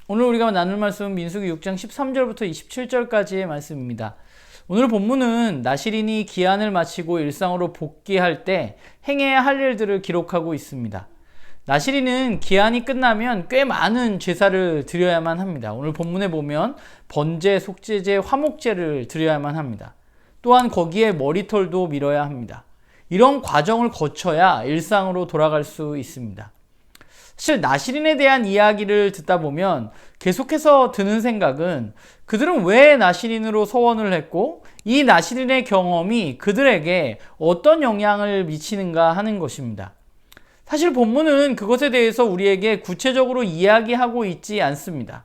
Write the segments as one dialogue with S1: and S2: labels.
S1: 오늘 우리가 나눌 말씀은 민수기 6장 13절부터 27절까지의 말씀입니다. 오늘 본문은 나시린이 기한을 마치고 일상으로 복귀할 때 행해야 할 일들을 기록하고 있습니다. 나시린은 기한이 끝나면 꽤 많은 제사를 드려야만 합니다. 오늘 본문에 보면 번제, 속죄제, 화목제를 드려야만 합니다. 또한 거기에 머리털도 밀어야 합니다. 이런 과정을 거쳐야 일상으로 돌아갈 수 있습니다. 사실 나시린에 대한 이야기를 듣다 보면 계속해서 드는 생각은 그들은 왜 나시린으로 서원을 했고 이 나시린의 경험이 그들에게 어떤 영향을 미치는가 하는 것입니다. 사실 본문은 그것에 대해서 우리에게 구체적으로 이야기하고 있지 않습니다.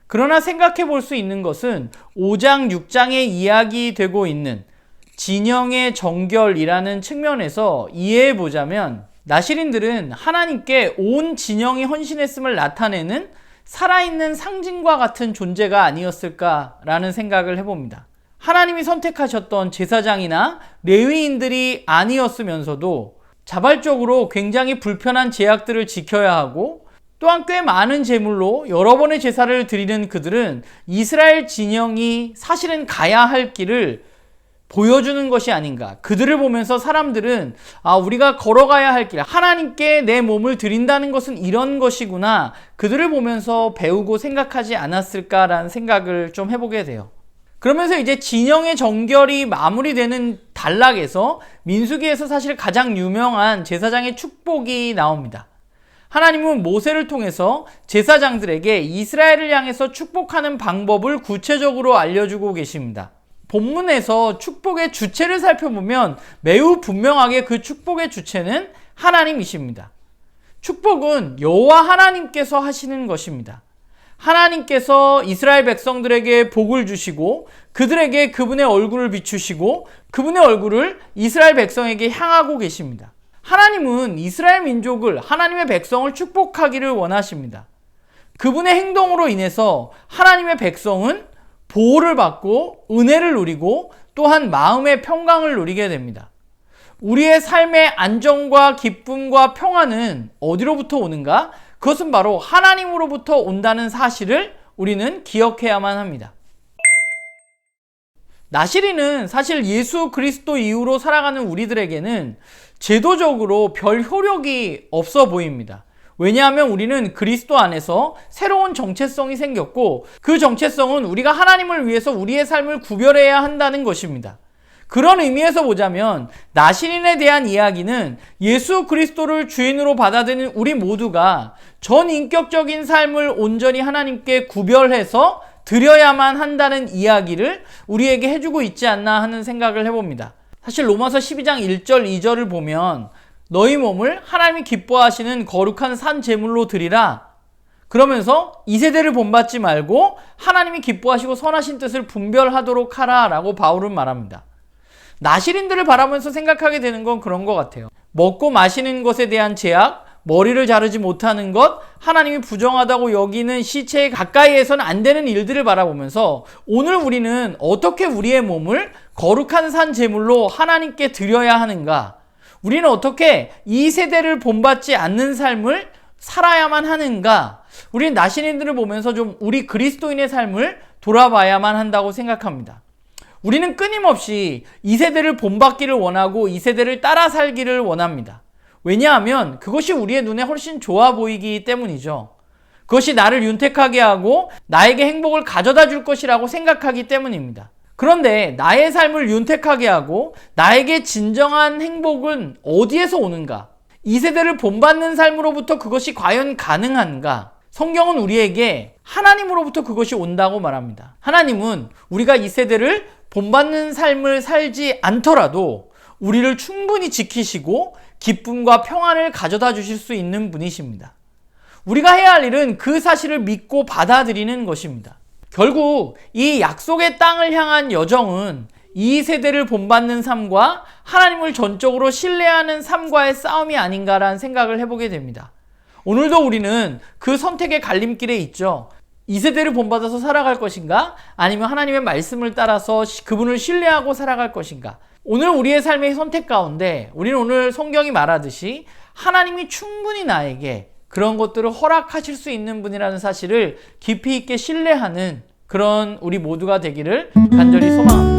S1: 그러나 생각해 볼 수 있는 것은 5장, 6장에 이야기되고 있는 진영의 정결이라는 측면에서 이해해 보자면 나시린들은 하나님께 온 진영이 헌신했음을 나타내는 살아있는 상징과 같은 존재가 아니었을까라는 생각을 해봅니다. 하나님이 선택하셨던 제사장이나 레위인들이 아니었으면서도 자발적으로 굉장히 불편한 제약들을 지켜야 하고 또한 꽤 많은 제물로 여러 번의 제사를 드리는 그들은 이스라엘 진영이 사실은 가야 할 길을 보여주는 것이 아닌가. 그들을 보면서 사람들은 우리가 걸어가야 할 길, 하나님께 내 몸을 드린다는 것은 이런 것이구나. 그들을 보면서 배우고 생각하지 않았을까라는 생각을 좀 해보게 돼요. 그러면서 이제 진영의 정결이 마무리되는 단락에서 민수기에서 사실 가장 유명한 제사장의 축복이 나옵니다. 하나님은 모세를 통해서 제사장들에게 이스라엘을 향해서 축복하는 방법을 구체적으로 알려주고 계십니다. 본문에서 축복의 주체를 살펴보면 매우 분명하게 그 축복의 주체는 하나님이십니다. 축복은 여호와 하나님께서 하시는 것입니다. 하나님께서 이스라엘 백성들에게 복을 주시고 그들에게 그분의 얼굴을 비추시고 그분의 얼굴을 이스라엘 백성에게 향하고 계십니다. 하나님은 이스라엘 민족을, 하나님의 백성을 축복하기를 원하십니다. 그분의 행동으로 인해서 하나님의 백성은 보호를 받고 은혜를 누리고 또한 마음의 평강을 누리게 됩니다. 우리의 삶의 안정과 기쁨과 평안은 어디로부터 오는가? 그것은 바로 하나님으로부터 온다는 사실을 우리는 기억해야만 합니다. 나시린은 사실 예수 그리스도 이후로 살아가는 우리들에게는 제도적으로 별 효력이 없어 보입니다. 왜냐하면 우리는 그리스도 안에서 새로운 정체성이 생겼고 그 정체성은 우리가 하나님을 위해서 우리의 삶을 구별해야 한다는 것입니다. 그런 의미에서 보자면 나시린에 대한 이야기는 예수 그리스도를 주인으로 받아들이는 우리 모두가 전인격적인 삶을 온전히 하나님께 구별해서 드려야만 한다는 이야기를 우리에게 해주고 있지 않나 하는 생각을 해봅니다. 사실 로마서 12장 1절 2절을 보면 너희 몸을 하나님이 기뻐하시는 거룩한 산 제물로 드리라. 그러면서 이 세대를 본받지 말고 하나님이 기뻐하시고 선하신 뜻을 분별하도록 하라 라고 바울은 말합니다. 나시린들을 바라보면서 생각하게 되는 건 그런 것 같아요. 먹고 마시는 것에 대한 제약, 머리를 자르지 못하는 것, 하나님이 부정하다고 여기는 시체에 가까이에서는 안 되는 일들을 바라보면서 오늘 우리는 어떻게 우리의 몸을 거룩한 산 제물로 하나님께 드려야 하는가? 우리는 어떻게 이 세대를 본받지 않는 삶을 살아야만 하는가? 우리는 나시린들을 보면서 좀 우리 그리스도인의 삶을 돌아봐야만 한다고 생각합니다. 우리는 끊임없이 이 세대를 본받기를 원하고 이 세대를 따라 살기를 원합니다. 왜냐하면 그것이 우리의 눈에 훨씬 좋아 보이기 때문이죠. 그것이 나를 윤택하게 하고 나에게 행복을 가져다 줄 것이라고 생각하기 때문입니다. 그런데 나의 삶을 윤택하게 하고 나에게 진정한 행복은 어디에서 오는가? 이 세대를 본받는 삶으로부터 그것이 과연 가능한가? 성경은 우리에게 하나님으로부터 그것이 온다고 말합니다. 하나님은 우리가 이 세대를 본받는 삶을 살지 않더라도 우리를 충분히 지키시고 기쁨과 평안을 가져다 주실 수 있는 분이십니다. 우리가 해야 할 일은 그 사실을 믿고 받아들이는 것입니다. 결국 이 약속의 땅을 향한 여정은 이 세대를 본받는 삶과 하나님을 전적으로 신뢰하는 삶과의 싸움이 아닌가라는 생각을 해보게 됩니다. 오늘도 우리는 그 선택의 갈림길에 있죠. 이 세대를 본받아서 살아갈 것인가? 아니면 하나님의 말씀을 따라서 그분을 신뢰하고 살아갈 것인가? 오늘 우리의 삶의 선택 가운데 우리는 오늘 성경이 말하듯이 하나님이 충분히 나에게 그런 것들을 허락하실 수 있는 분이라는 사실을 깊이 있게 신뢰하는 그런 우리 모두가 되기를 간절히 소망합니다.